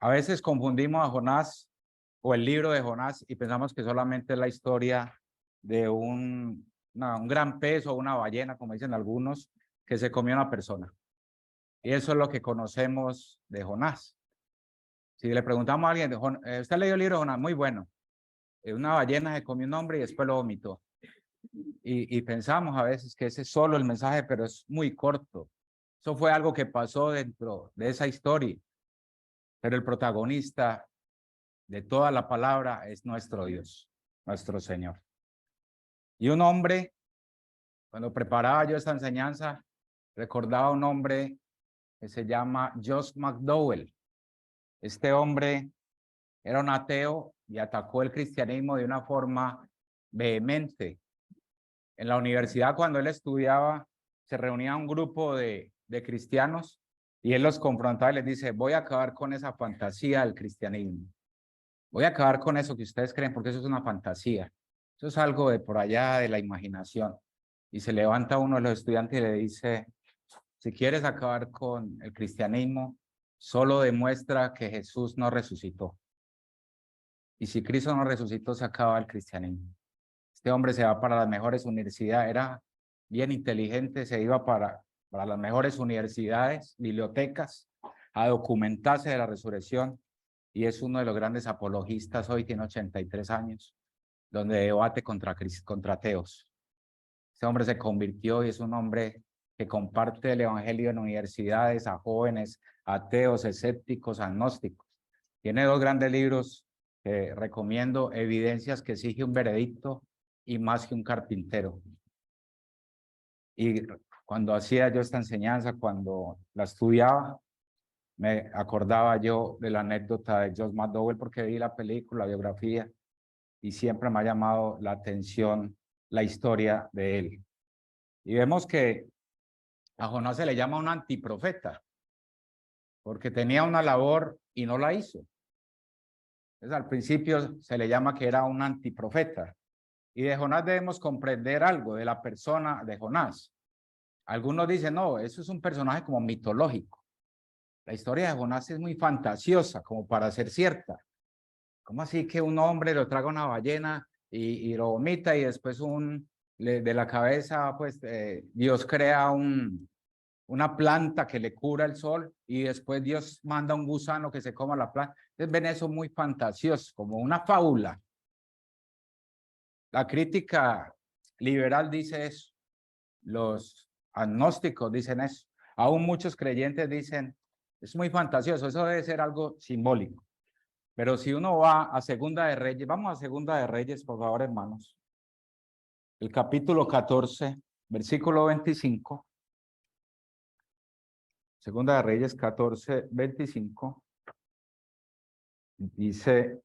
A veces confundimos a Jonás o el libro de Jonás y pensamos que solamente es la historia de un gran pez o una ballena, como dicen algunos, que se comió a una persona. Y eso es lo que conocemos de Jonás. Si le preguntamos a alguien, ¿usted leyó el libro de Jonás? Muy bueno. Una ballena se comió un hombre y después lo vomitó. Y pensamos a veces que ese es solo el mensaje, pero es muy corto. Eso fue algo que pasó dentro de esa historia. Pero el protagonista de toda la palabra es nuestro Dios, nuestro Señor. Y un hombre, cuando preparaba yo esta enseñanza, recordaba un hombre que se llama Josh McDowell. Este hombre era un ateo y atacó el cristianismo de una forma vehemente. En la universidad, cuando él estudiaba, se reunía un grupo de cristianos y él los confrontaba y les dice, voy a acabar con esa fantasía del cristianismo. Voy a acabar con eso que ustedes creen, porque eso es una fantasía. Eso es algo de por allá de la imaginación. Y se levanta uno de los estudiantes y le dice, si quieres acabar con el cristianismo, solo demuestra que Jesús no resucitó. Y si Cristo no resucitó, se acaba el cristianismo. Este hombre se va para las mejores universidades, era bien inteligente, se iba para las mejores universidades, bibliotecas, a documentarse de la resurrección. Y es uno de los grandes apologistas hoy, tiene 83 años, donde debate contra ateos. Este hombre se convirtió y es un hombre que comparte el evangelio en universidades a jóvenes, ateos, escépticos, agnósticos. Tiene dos grandes libros que recomiendo, Evidencias que exige un veredicto y Más que un carpintero. Y cuando hacía yo esta enseñanza, cuando la estudiaba, me acordaba yo de la anécdota de Josh McDowell porque vi la película, la biografía, y siempre me ha llamado la atención la historia de él. Y vemos que a Jonás se le llama un antiprofeta, porque tenía una labor y no la hizo. Entonces, al principio se le llama que era un antiprofeta. Y de Jonás debemos comprender algo de la persona de Jonás. Algunos dicen, no, eso es un personaje como mitológico. La historia de Jonás es muy fantasiosa, como para ser cierta. ¿Cómo así que un hombre lo traga una ballena y lo vomita y después de la cabeza, pues Dios crea una planta que le cura el sol y después Dios manda un gusano que se coma la planta? Entonces ven eso muy fantasioso, como una fábula. La crítica liberal dice eso, los agnósticos dicen eso, aún muchos creyentes dicen, es muy fantasioso, eso debe ser algo simbólico. Pero si uno va a Segunda de Reyes, vamos a Segunda de Reyes, por favor, hermanos. El capítulo 14, versículo 25. Segunda de Reyes 14, 25. Dice,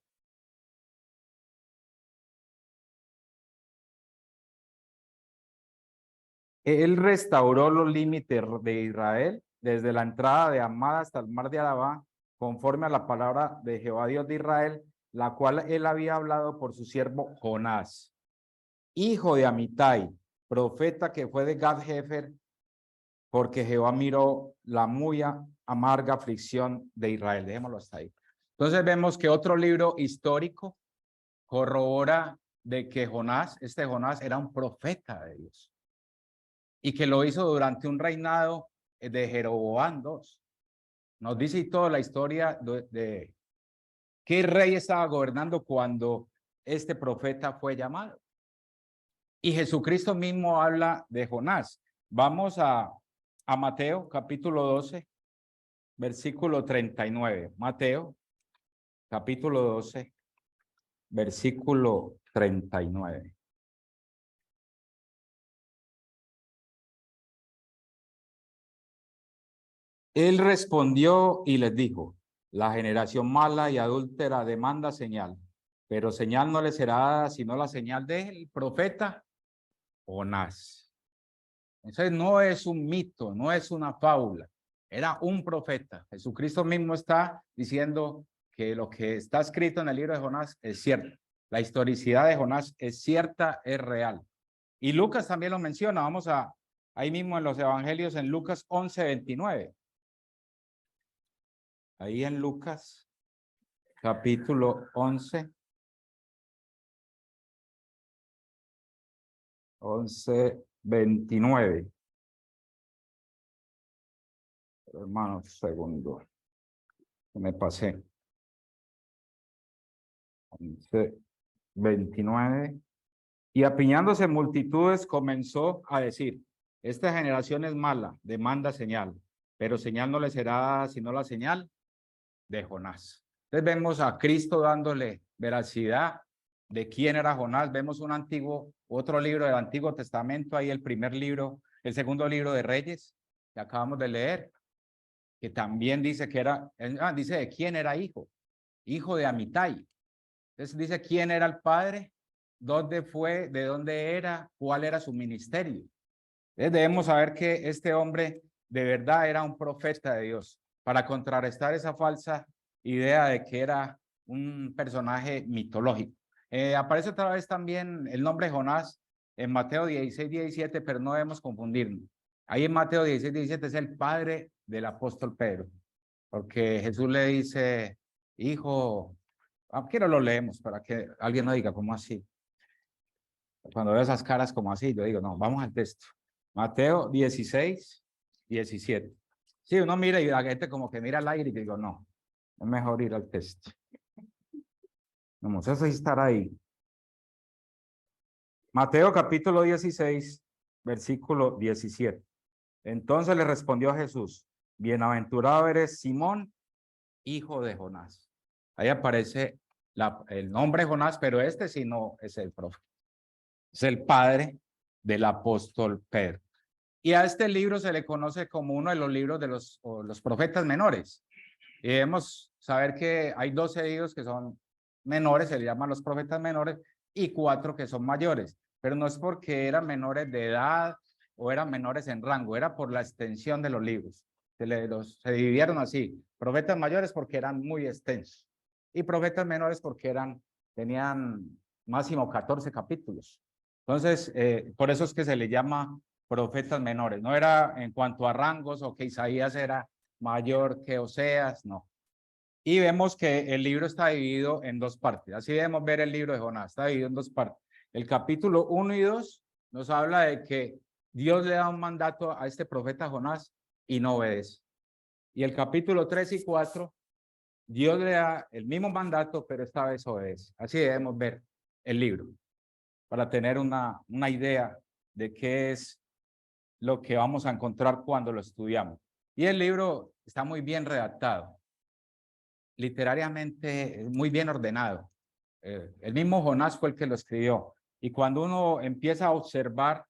él restauró los límites de Israel desde la entrada de Amad hasta el mar de Arabá, conforme a la palabra de Jehová Dios de Israel, la cual él había hablado por su siervo Jonás, hijo de Amitai, profeta que fue de Gad-Hefer, porque Jehová miró la muy amarga aflicción de Israel. Dejémoslo hasta ahí. Entonces vemos que otro libro histórico corrobora de que Jonás, este Jonás, era un profeta de Dios y que lo hizo durante un reinado de Jeroboam II. Nos dice toda la historia de qué rey estaba gobernando cuando este profeta fue llamado. Y Jesucristo mismo habla de Jonás. Vamos a Mateo capítulo 12, versículo 39. Mateo capítulo 12, versículo 39. Él respondió y les dijo, la generación mala y adúltera demanda señal, pero señal no le será dada sino la señal del profeta Jonás. Entonces no es un mito, no es una fábula, era un profeta. Jesucristo mismo está diciendo que lo que está escrito en el libro de Jonás es cierto. La historicidad de Jonás es cierta, es real. Y Lucas también lo menciona. Vamos ahí mismo en los evangelios en Lucas 11, 29. Ahí en Lucas capítulo 11. 11:29. Hermanos, segundo. Me pasé. 11:29. Y apiñándose multitudes comenzó a decir, esta generación es mala, demanda señal, pero señal no le será sino la señal de Jonás. Entonces vemos a Cristo dándole veracidad de quién era Jonás. Vemos otro libro del Antiguo Testamento, ahí el primer libro, el segundo libro de Reyes, que acabamos de leer, que también dice que dice de quién era hijo de Amitai. Entonces dice quién era el padre, dónde fue, de dónde era, cuál era su ministerio. Entonces debemos saber que este hombre de verdad era un profeta de Dios, para contrarrestar esa falsa idea de que era un personaje mitológico. Aparece otra vez también el nombre Jonás en Mateo 16:17, pero no debemos confundirnos. Ahí en Mateo 16:17 es el padre del apóstol Pedro, porque Jesús le dice, hijo, quiero lo leemos para que alguien no diga, ¿cómo así? Cuando veo esas caras como así, yo digo, no, vamos al texto. Mateo 16:17. Sí, uno mira y la gente como que mira al aire y digo, no, es mejor ir al texto. Vamos a estar ahí. Mateo capítulo 16, versículo 17. Entonces le respondió Jesús, bienaventurado eres Simón, hijo de Jonás. Ahí aparece el nombre Jonás, pero este sí no es el profeta. Es el padre del apóstol Pedro. Y a este libro se le conoce como uno de los libros de los profetas menores. Y debemos saber que hay 12 hijos que son menores, se le llaman los profetas menores, y 4 que son mayores. Pero no es porque eran menores de edad o eran menores en rango, era por la extensión de los libros. Se dividieron así, profetas mayores porque eran muy extensos y profetas menores porque tenían máximo 14 capítulos. Entonces, por eso es que se le llama profetas menores. No era en cuanto a rangos o que Isaías era mayor que Oseas, no. Y vemos que el libro está dividido en 2 partes. Así debemos ver el libro de Jonás, está dividido en 2 partes. El capítulo 1 y 2 nos habla de que Dios le da un mandato a este profeta Jonás y no obedece. Y el capítulo 3 y 4, Dios le da el mismo mandato, pero esta vez obedece. Así debemos ver el libro, para tener una idea de qué es lo que vamos a encontrar cuando lo estudiamos. Y el libro está muy bien redactado, literariamente muy bien ordenado. El mismo Jonás fue el que lo escribió. Y cuando uno empieza a observar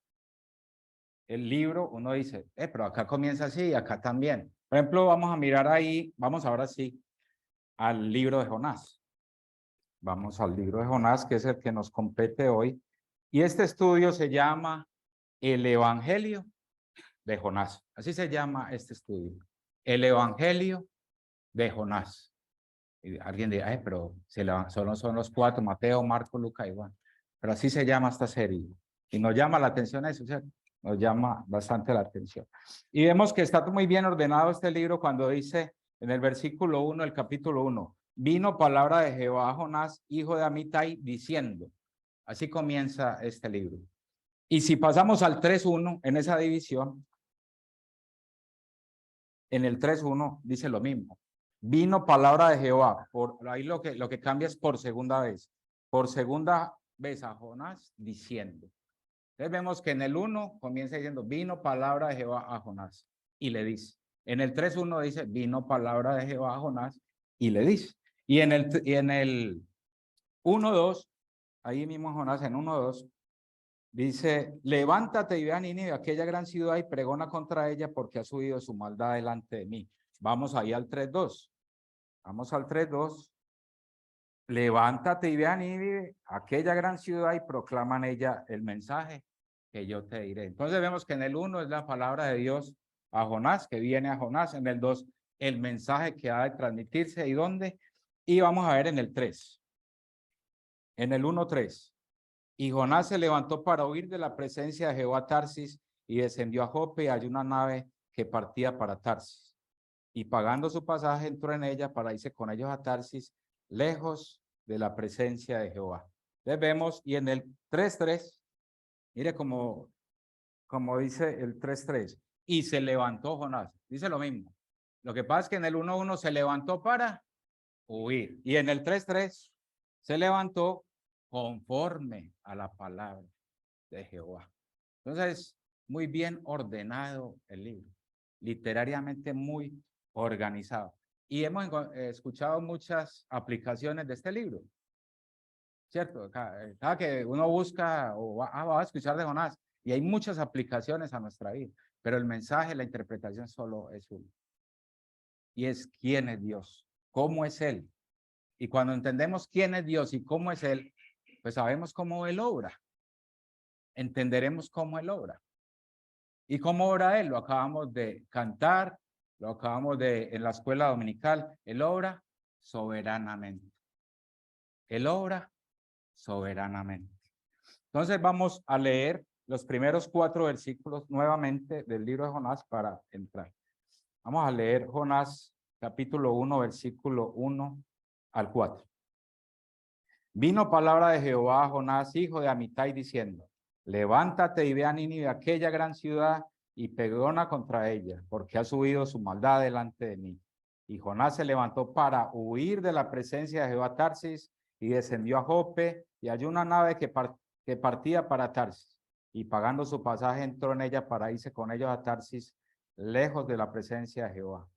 el libro, uno dice, pero acá comienza así y acá también. Por ejemplo, vamos a mirar ahí, vamos ahora sí al libro de Jonás. Vamos al libro de Jonás, que es el que nos compete hoy. Y este estudio se llama El Evangelio de Jonás. Así se llama este estudio. El Evangelio de Jonás. Y alguien dirá, pero solo son los 4, Mateo, Marco, Lucas y Juan. Pero así se llama esta serie. Y nos llama la atención eso, ¿cierto? Nos llama bastante la atención. Y vemos que está muy bien ordenado este libro cuando dice en el versículo 1, el capítulo 1, vino palabra de Jehová a Jonás, hijo de Amitai, diciendo. Así comienza este libro. Y si pasamos al 3:1, en esa división, en el 3:1 dice lo mismo. Vino palabra de Jehová. Por ahí lo que cambia es por segunda vez. Por segunda vez a Jonás diciendo. Entonces vemos que en el 1 comienza diciendo, vino palabra de Jehová a Jonás y le dice. En el 3:1 dice, vino palabra de Jehová a Jonás y le dice. Y en el 1:2, ahí mismo Jonás en 1:2, dice, levántate y ve a Nínive, aquella gran ciudad, y pregona contra ella porque ha subido su maldad delante de mí. Vamos ahí al 3:2. Vamos al 3:2. Levántate y ve a Nínive, aquella gran ciudad, y proclama en ella el mensaje que yo te diré. Entonces vemos que en el 1 es la palabra de Dios a Jonás, que viene a Jonás. En el 2, el mensaje que ha de transmitirse. ¿Y dónde? Y vamos a ver en el 3. En el 1:3. Y Jonás se levantó para huir de la presencia de Jehová a Tarsis y descendió a Jope y halló una nave que partía para Tarsis. Y pagando su pasaje entró en ella para irse con ellos a Tarsis lejos de la presencia de Jehová. Entonces vemos, y en el 3:3, mire como dice el 3:3, y se levantó Jonás, dice lo mismo. Lo que pasa es que en el 1:1 se levantó para huir, y en el 3:3 se levantó conforme a la palabra de Jehová. Entonces, muy bien ordenado el libro, literariamente muy organizado. Y hemos escuchado muchas aplicaciones de este libro, ¿cierto? Cada que uno busca o va a escuchar de Jonás, y hay muchas aplicaciones a nuestra vida, pero el mensaje, la interpretación solo es uno. Y es quién es Dios, cómo es Él. Y cuando entendemos quién es Dios y cómo es Él, pues sabemos cómo Él obra. Entenderemos cómo Él obra. ¿Y cómo obra Él? Lo acabamos de cantar, lo acabamos de en la escuela dominical. Él obra soberanamente. Él obra soberanamente. Entonces vamos a leer los primeros 4 versículos nuevamente del libro de Jonás para entrar. Vamos a leer Jonás capítulo 1, versículo 1 al 4. Vino palabra de Jehová a Jonás, hijo de Amitai, diciendo: levántate y ve a Nínive, aquella gran ciudad, y pregona contra ella, porque ha subido su maldad delante de mí. Y Jonás se levantó para huir de la presencia de Jehová a Tarsis, y descendió a Jope, y halló una nave que partía para Tarsis, y pagando su pasaje entró en ella para irse con ellos a Tarsis, lejos de la presencia de Jehová.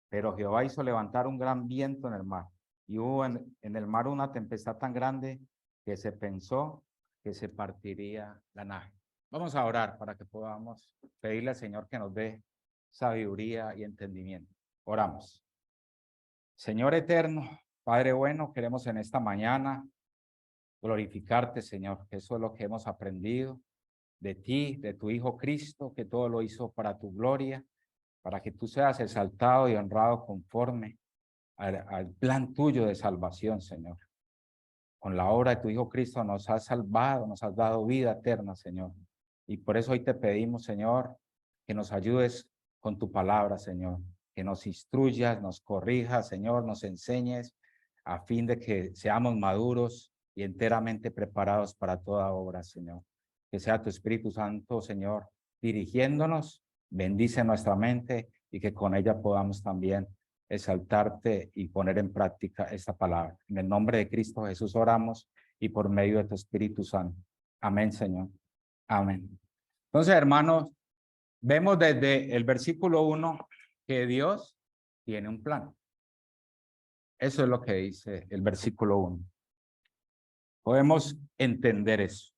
Pero Jehová hizo levantar un gran viento en el mar, y hubo en el mar una tempestad tan grande que se pensó que se partiría la nave. Vamos a orar para que podamos pedirle al Señor que nos dé sabiduría y entendimiento. Oramos. Señor eterno, Padre bueno, queremos en esta mañana glorificarte, Señor, que eso es lo que hemos aprendido de ti, de tu Hijo Cristo, que todo lo hizo para tu gloria, para que tú seas exaltado y honrado conforme al plan tuyo de salvación, Señor. Con la obra de tu Hijo Cristo nos has salvado, nos has dado vida eterna, Señor. Y por eso hoy te pedimos, Señor, que nos ayudes con tu palabra, Señor. Que nos instruyas, nos corrijas, Señor, nos enseñes a fin de que seamos maduros y enteramente preparados para toda obra, Señor. Que sea tu Espíritu Santo, Señor, dirigiéndonos, bendice nuestra mente y que con ella podamos también exaltarte y poner en práctica esta palabra. En el nombre de Cristo Jesús oramos y por medio de tu Espíritu Santo. Amén, Señor. Amén. Entonces, hermanos, vemos desde el versículo 1 que Dios tiene un plan. Eso es lo que dice el versículo 1. Podemos entender eso.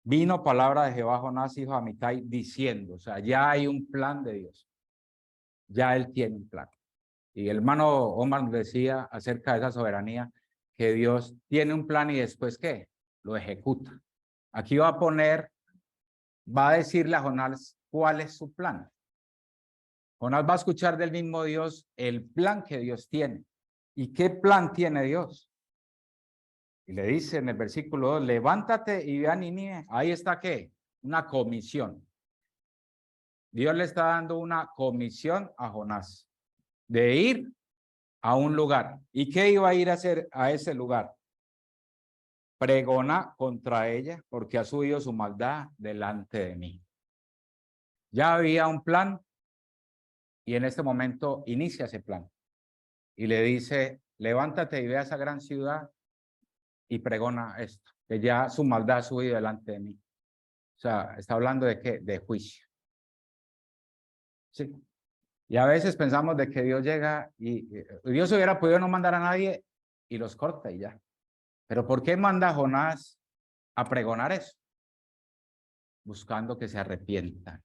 Vino palabra de Jehová a Jonás, hijo de Amitai, diciendo, o sea, ya hay un plan de Dios. Ya Él tiene un plan. Y el hermano Omar decía acerca de esa soberanía, que Dios tiene un plan y después, ¿qué? Lo ejecuta. Aquí va a decirle a Jonás cuál es su plan. Jonás va a escuchar del mismo Dios el plan que Dios tiene. ¿Y qué plan tiene Dios? Y le dice en el versículo 2, levántate y ve a Nínive. Ahí está, ¿qué? Una comisión. Dios le está dando una comisión a Jonás de ir a un lugar. ¿Y qué iba a ir a hacer a ese lugar? Pregona contra ella porque ha subido su maldad delante de mí. Ya había un plan y en este momento inicia ese plan. Y le dice, levántate y ve a esa gran ciudad y pregona esto, que ya su maldad ha subido delante de mí. O sea, está hablando de qué? De juicio. Sí. Y a veces pensamos de que Dios llega y Dios hubiera podido no mandar a nadie y los corta y ya. Pero ¿por qué manda a Jonás a pregonar eso? Buscando que se arrepientan.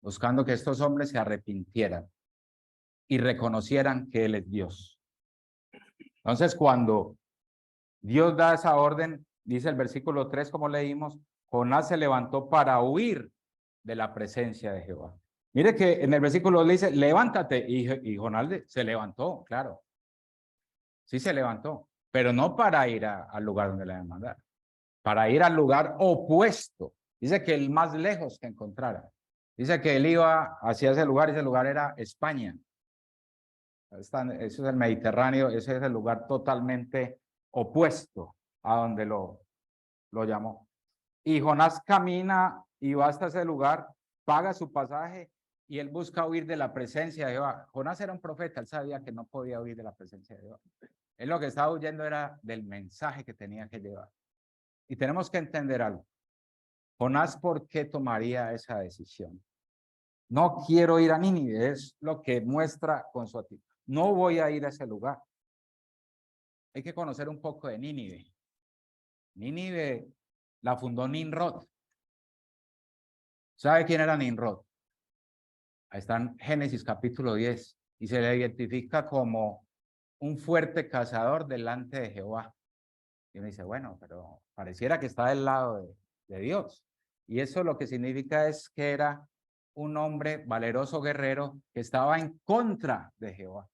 Buscando que estos hombres se arrepintieran y reconocieran que Él es Dios. Entonces, cuando Dios da esa orden, dice el versículo 3, como leímos, Jonás se levantó para huir de la presencia de Jehová. Mire que en el versículo le dice, levántate, y Jonás se levantó, claro. Sí se levantó, pero no para ir al lugar donde le habían mandado, para ir al lugar opuesto. Dice que el más lejos que encontrara. Dice que él iba hacia ese lugar, y ese lugar era España. Eso es el Mediterráneo, ese es el lugar totalmente opuesto a donde lo llamó. Y Jonás camina y va hasta ese lugar, paga su pasaje y él busca huir de la presencia de Jehová. Jonás era un profeta, él sabía que no podía huir de la presencia de Jehová. Él lo que estaba huyendo era del mensaje que tenía que llevar. Y tenemos que entender algo. Jonás, ¿por qué tomaría esa decisión? No quiero ir a Nínive, es lo que muestra con su actitud. No voy a ir a ese lugar. Hay que conocer un poco de Nínive. Nínive la fundó Nimrod. ¿Sabe quién era Nimrod? Ahí está en Génesis capítulo 10 y se le identifica como un fuerte cazador delante de Jehová. Y uno dice, bueno, pero pareciera que está del lado de Dios. Y eso lo que significa es que era un hombre valeroso guerrero que estaba en contra de Jehová.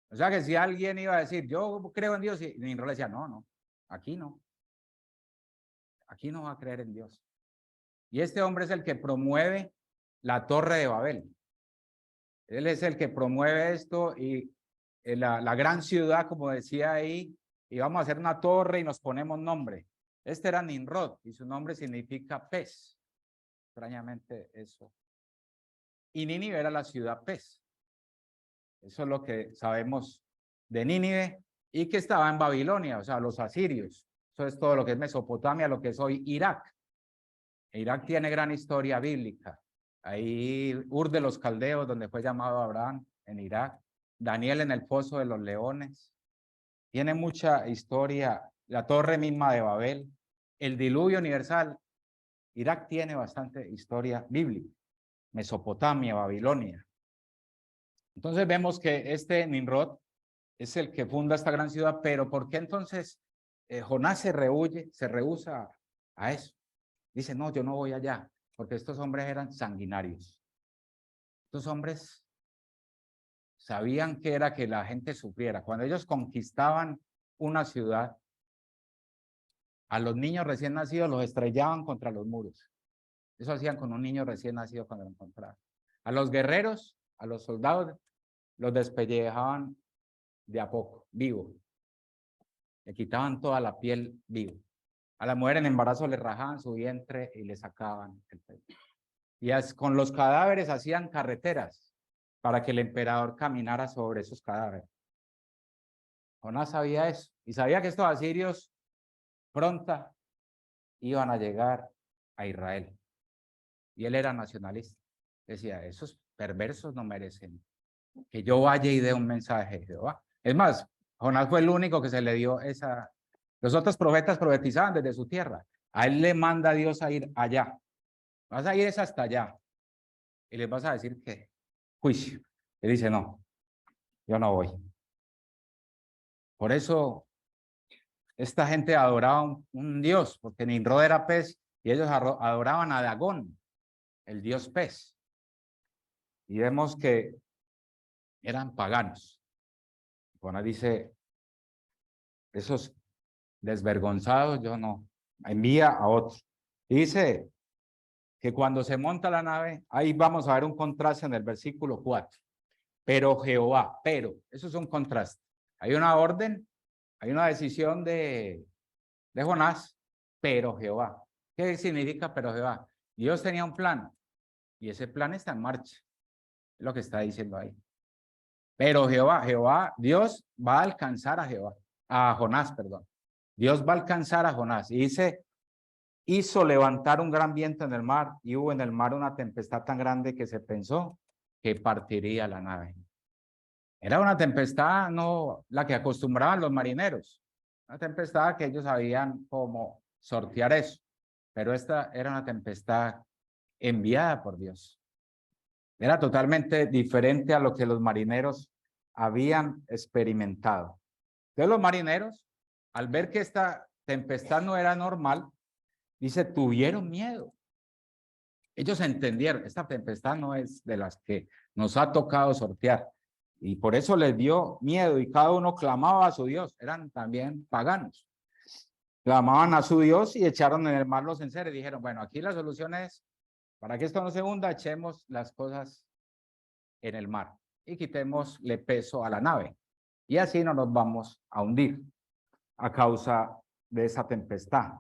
O sea que si alguien iba a decir, yo creo en Dios, y Nimrod le decía, no, aquí no va a creer en Dios. Y este hombre es el que promueve la Torre de Babel. Él es el que promueve esto y la gran ciudad, como decía ahí, y vamos a hacer una torre y nos ponemos nombre. Este era Nimrod y su nombre significa pez. Extrañamente eso. Y Nínive era la ciudad pez. Eso es lo que sabemos de Nínive y que estaba en Babilonia, o sea, los asirios. Eso es todo lo que es Mesopotamia, lo que es hoy Irak. Irak tiene gran historia bíblica. Ahí Ur de los Caldeos, donde fue llamado Abraham, en Irak. Daniel en el Pozo de los Leones. Tiene mucha historia. La Torre misma de Babel. El diluvio universal. Irak tiene bastante historia bíblica. Mesopotamia, Babilonia. Entonces vemos que este Nimrod es el que funda esta gran ciudad, pero ¿por qué entonces Jonás se rehúsa a eso? Dice, no, yo no voy allá, porque estos hombres eran sanguinarios. Estos hombres sabían que era que la gente sufriera. Cuando ellos conquistaban una ciudad, a los niños recién nacidos los estrellaban contra los muros. Eso hacían con un niño recién nacido cuando lo encontraban. A los guerreros, a los soldados, los despellejaban de a poco, vivo. Le quitaban toda la piel vivo. A la mujer en embarazo le rajaban su vientre y le sacaban el pelo. Y con los cadáveres hacían carreteras para que el emperador caminara sobre esos cadáveres. Jonás sabía eso y sabía que estos asirios pronto iban a llegar a Israel. Y él era nacionalista. Decía, esos perversos no merecen que yo vaya y dé un mensaje de Jehová. Es más, Jonás fue el único que se le dio esa. Los otros profetas profetizaban desde su tierra. A él le manda Dios a ir allá. Vas a ir es hasta allá. Y les vas a decir que juicio. Él dice, no, yo no voy. Por eso esta gente adoraba un dios, porque Nimrod era pez y ellos adoraban a Dagón, el dios pez. Y vemos que eran paganos. Jonás dice, esos desvergonzados, yo no, envía a otros. Dice que cuando se monta la nave, ahí vamos a ver un contraste en el versículo 4. Pero Jehová, eso es un contraste. Hay una orden, hay una decisión de Jonás, pero Jehová. ¿Qué significa pero Jehová? Dios tenía un plan y ese plan está en marcha. Es lo que está diciendo ahí. Pero Jehová, Dios va a alcanzar a Jonás, perdón. Dios va a alcanzar a Jonás. Y dice, hizo levantar un gran viento en el mar y hubo en el mar una tempestad tan grande que se pensó que partiría la nave. Era una tempestad, no la que acostumbraban los marineros, una tempestad que ellos sabían cómo sortear eso, pero esta era una tempestad enviada por Dios. Era totalmente diferente a lo que los marineros habían experimentado. Entonces los marineros, al ver que esta tempestad no era normal, dice, tuvieron miedo. Ellos entendieron, esta tempestad no es de las que nos ha tocado sortear. Y por eso les dio miedo y cada uno clamaba a su Dios. Eran también paganos. Clamaban a su Dios y echaron en el mar los enseres. Dijeron, bueno, aquí la solución es, para que esto no se hunda, echemos las cosas en el mar. y quitémosle peso a la nave. Y así no nos vamos a hundir a causa de esa tempestad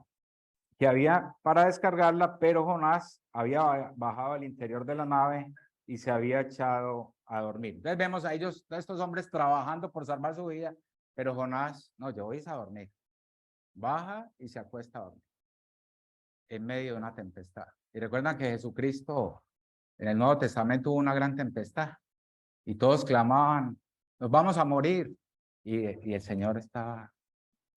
que había para descargarla, pero Jonás había bajado al interior de la nave y se había echado a dormir. Entonces vemos a ellos, a estos hombres trabajando por salvar su vida, pero Jonás, no, yo voy a dormir. Baja y se acuesta a dormir en medio de una tempestad. Y recuerdan que Jesucristo en el Nuevo Testamento hubo una gran tempestad y todos clamaban, nos vamos a morir. Y el Señor estaba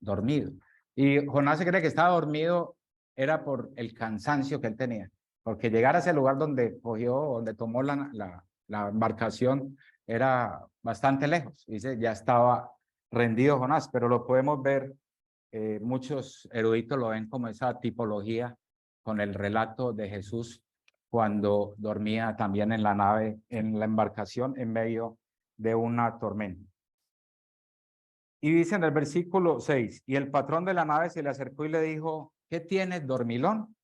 dormido. Y Jonás se cree que estaba dormido era por el cansancio que él tenía, porque llegar a ese lugar donde cogió, donde tomó la embarcación, era bastante lejos. Dice, ya estaba rendido Jonás, pero lo podemos ver, muchos eruditos lo ven como esa tipología con el relato de Jesús cuando dormía también en la nave, en la embarcación, en medio de una tormenta. Y dice en el versículo 6, y el patrón de la nave se le acercó y le dijo, ¿qué tienes, dormilón?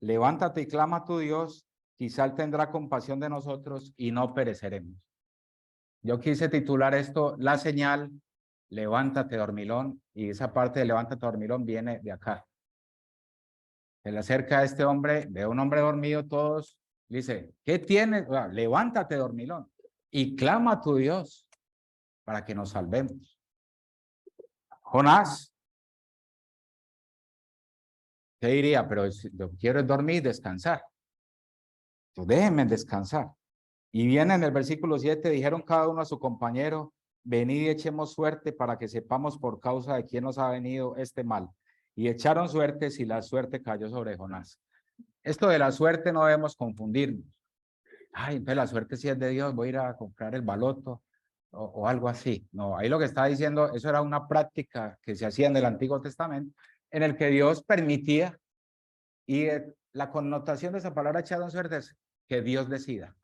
Levántate y clama a tu Dios, quizá él tendrá compasión de nosotros y no pereceremos. Yo quise titular esto, la señal, levántate, dormilón, y esa parte de levántate, dormilón viene de acá. Se le acerca a este hombre, ve a un hombre dormido, todos, dice, ¿qué tienes? Levántate, dormilón, y clama a tu Dios para que nos salvemos. Jonás, ¿qué diría? Pero yo quiero dormir, descansar. Yo, déjenme descansar. Y viene en el versículo 7, dijeron cada uno a su compañero, venid y echemos suerte para que sepamos por causa de quién nos ha venido este mal. Y echaron suertes y la suerte cayó sobre Jonás. Esto de la suerte no debemos confundirnos. Ay, entonces la suerte sí es de Dios, voy a ir a comprar el baloto o algo así. No, ahí lo que está diciendo, eso era una práctica que se hacía en el Antiguo Testamento, en el que Dios permitía. Y la connotación de esa palabra echaron suerte es que Dios decida.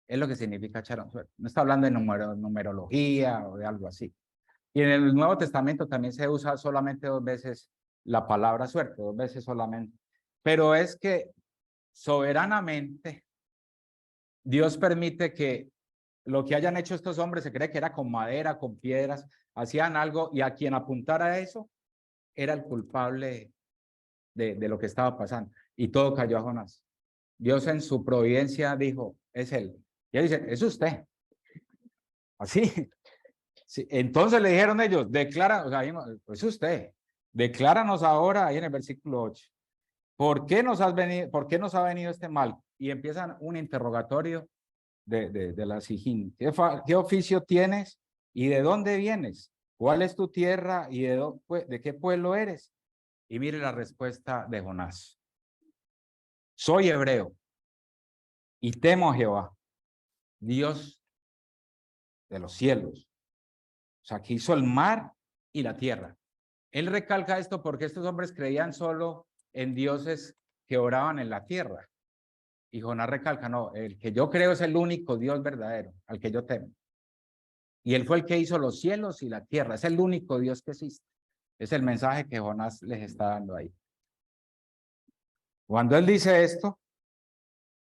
Es lo que significa echaron suerte. No está hablando de numerología o de algo así. Y en el Nuevo Testamento también se usa solamente 2 veces la palabra suerte, 2 veces solamente. Pero es que soberanamente Dios permite que lo que hayan hecho estos hombres, se cree que era con madera, con piedras, hacían algo y a quien apuntara a eso era el culpable de lo que estaba pasando. Y todo cayó a Jonás. Dios en su providencia dijo, es él. Y él dice, es usted. Así. Sí. Entonces le dijeron ellos, declara, o sea, es usted. Decláranos ahora, ahí en el versículo 8, ¿por qué nos ha venido este mal? Y empiezan un interrogatorio de la Sijín. ¿Qué oficio tienes y de dónde vienes? ¿Cuál es tu tierra y de qué pueblo eres? Y mire la respuesta de Jonás. Soy hebreo y temo a Jehová, Dios de los cielos. O sea, que hizo el mar y la tierra. Él recalca esto porque estos hombres creían solo en dioses que oraban en la tierra. Y Jonás recalca, no, el que yo creo es el único Dios verdadero, al que yo temo. Y él fue el que hizo los cielos y la tierra, es el único Dios que existe. Es el mensaje que Jonás les está dando ahí. Cuando él dice esto,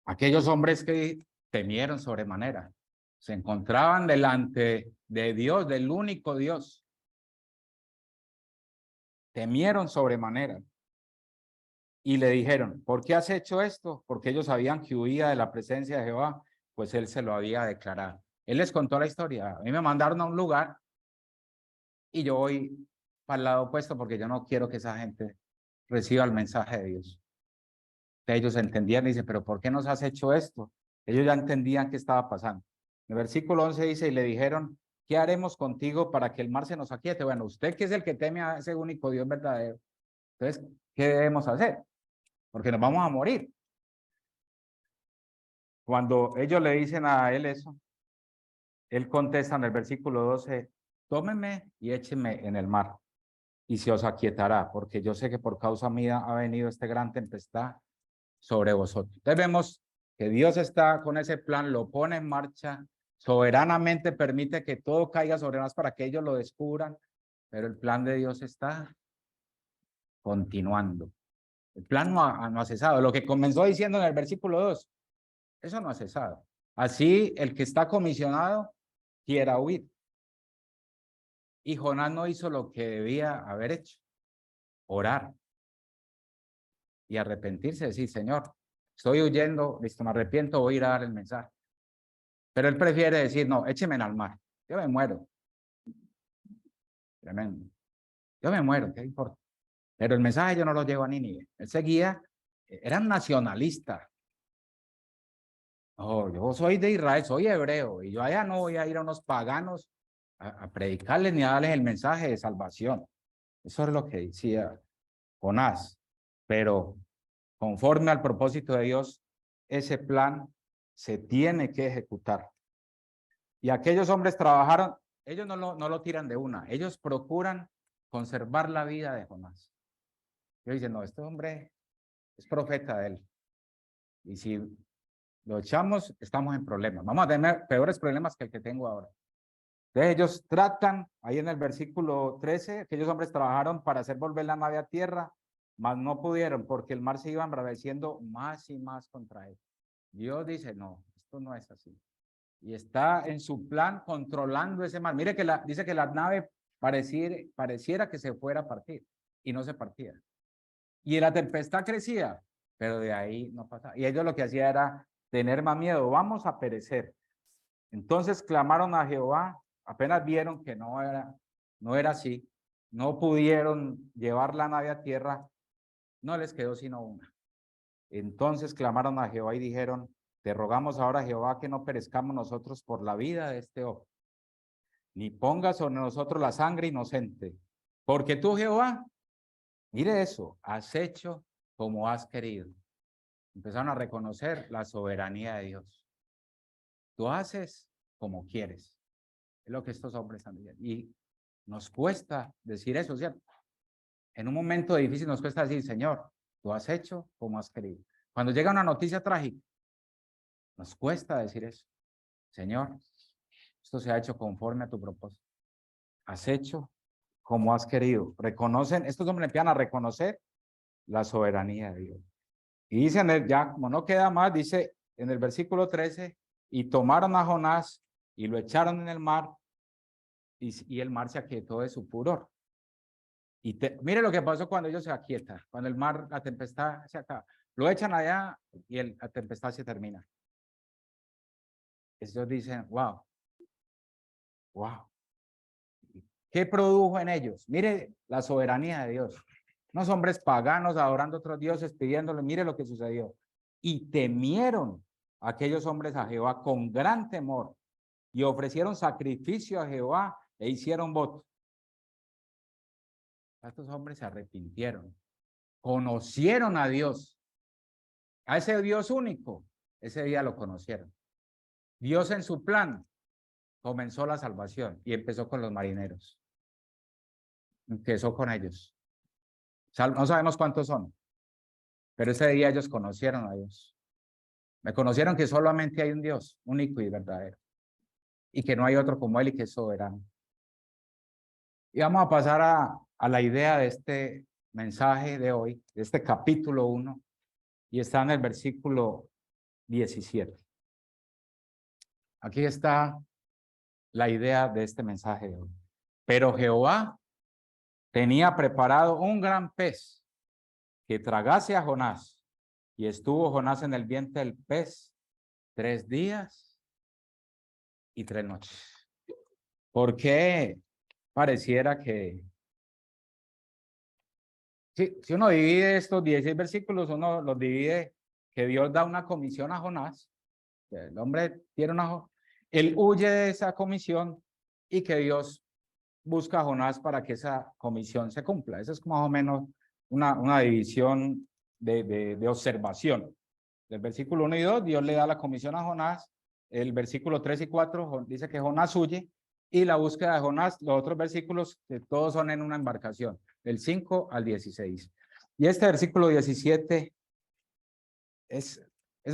aquellos hombres que temieron sobremanera, se encontraban delante de Dios, del único Dios. Temieron sobremanera. Y le dijeron, ¿por qué has hecho esto? Porque ellos sabían que huía de la presencia de Jehová, pues él se lo había declarado. Él les contó la historia. A mí me mandaron a un lugar y yo voy para el lado opuesto porque yo no quiero que esa gente reciba el mensaje de Dios. Ellos entendían y dicen, pero ¿por qué nos has hecho esto? Ellos ya entendían qué estaba pasando. El versículo 11 dice, y le dijeron, ¿qué haremos contigo para que el mar se nos aquiete? Bueno, usted que es el que teme a ese único Dios verdadero. Entonces, ¿qué debemos hacer? Porque nos vamos a morir. Cuando ellos le dicen a él eso, él contesta en el versículo 12, tómenme y échenme en el mar y se os aquietará, porque yo sé que por causa mía ha venido esta gran tempestad sobre vosotros. Entonces vemos que Dios está con ese plan, lo pone en marcha, soberanamente permite que todo caiga sobre nosotros para que ellos lo descubran, pero el plan de Dios está continuando. El plan no ha cesado. Lo que comenzó diciendo en el versículo 2, eso no ha cesado. Así, el que está comisionado quiera huir. Y Jonás no hizo lo que debía haber hecho, orar y arrepentirse, decir, Señor, estoy huyendo, listo, me arrepiento, voy a ir a dar el mensaje. Pero él prefiere decir, no, écheme al mar, yo me muero. Tremendo. Yo me muero, ¿qué importa? Pero el mensaje yo no lo llevo a Nínive. Él seguía, eran nacionalistas. Oh, yo soy de Israel, soy hebreo, y yo allá no voy a ir a unos paganos a predicarles ni a darles el mensaje de salvación. Eso es lo que decía Jonás. Pero conforme al propósito de Dios, ese plan se tiene que ejecutar. Y aquellos hombres trabajaron, ellos no lo tiran de una, ellos procuran conservar la vida de Jonás. Ellos dicen, no, este hombre es profeta de él. Y si lo echamos, estamos en problemas. Vamos a tener peores problemas que el que tengo ahora. Entonces ellos tratan, ahí en el versículo 13, aquellos hombres trabajaron para hacer volver la nave a tierra, mas no pudieron porque el mar se iba embraveciendo más y más contra él. Dios dice, no, esto no es así. Y está en su plan controlando ese mar. Mire que dice que la nave pareciera que se fuera a partir y no se partía. Y la tempestad crecía, pero de ahí no pasaba. Y ellos lo que hacían era tener más miedo, vamos a perecer. Entonces clamaron a Jehová, apenas vieron que no era así, no pudieron llevar la nave a tierra, no les quedó sino una. Entonces clamaron a Jehová y dijeron, te rogamos ahora, Jehová, que no perezcamos nosotros por la vida de este hombre, ni pongas sobre nosotros la sangre inocente, porque tú, Jehová, mire eso, has hecho como has querido. Empezaron a reconocer la soberanía de Dios. Tú haces como quieres. Es lo que estos hombres están diciendo. Y nos cuesta decir eso, ¿cierto? En un momento difícil nos cuesta decir, Señor, tú has hecho como has querido. Cuando llega una noticia trágica, nos cuesta decir eso. Señor, esto se ha hecho conforme a tu propósito. Has hecho como has querido. Reconocen, estos hombres empiezan a reconocer la soberanía de Dios. Y dicen, ya como no queda más, dice en el versículo 13, y tomaron a Jonás y lo echaron en el mar, y el mar se aquietó de su furor. Y mire lo que pasó cuando ellos se aquietan, cuando el mar, la tempestad se acaba. Lo echan allá y la tempestad se termina. Ellos dicen, wow, wow. ¿Qué produjo en ellos? Mire la soberanía de Dios. Unos hombres paganos adorando a otros dioses, pidiéndole, mire lo que sucedió. Y temieron aquellos hombres a Jehová con gran temor y ofrecieron sacrificio a Jehová e hicieron voto. Estos hombres se arrepintieron, conocieron a Dios, a ese Dios único. Ese día lo conocieron. Dios en su plan comenzó la salvación y empezó con los marineros. Empezó con ellos. No sabemos cuántos son, pero ese día ellos conocieron a Dios. Me conocieron que solamente hay un Dios único y verdadero y que no hay otro como él y que es soberano. Y vamos a pasar a la idea de este mensaje de hoy, de este capítulo 1, y está en el versículo 17. Aquí está la idea de este mensaje de hoy. Pero Jehová tenía preparado un gran pez que tragase a Jonás, y estuvo Jonás en el vientre del pez 3 días y 3 noches. ¿Por qué pareciera que si uno divide estos 16 versículos, uno los divide que Dios da una comisión a Jonás, que el hombre tiene él huye de esa comisión y que Dios busca a Jonás para que esa comisión se cumpla? Esa es más o menos una división de observación. Del versículo 1 y 2, Dios le da la comisión a Jonás. El versículo 3 y 4 dice que Jonás huye, y la búsqueda de Jonás, los otros versículos, que todos son en una embarcación, del 5 al 16. Y este versículo 17 es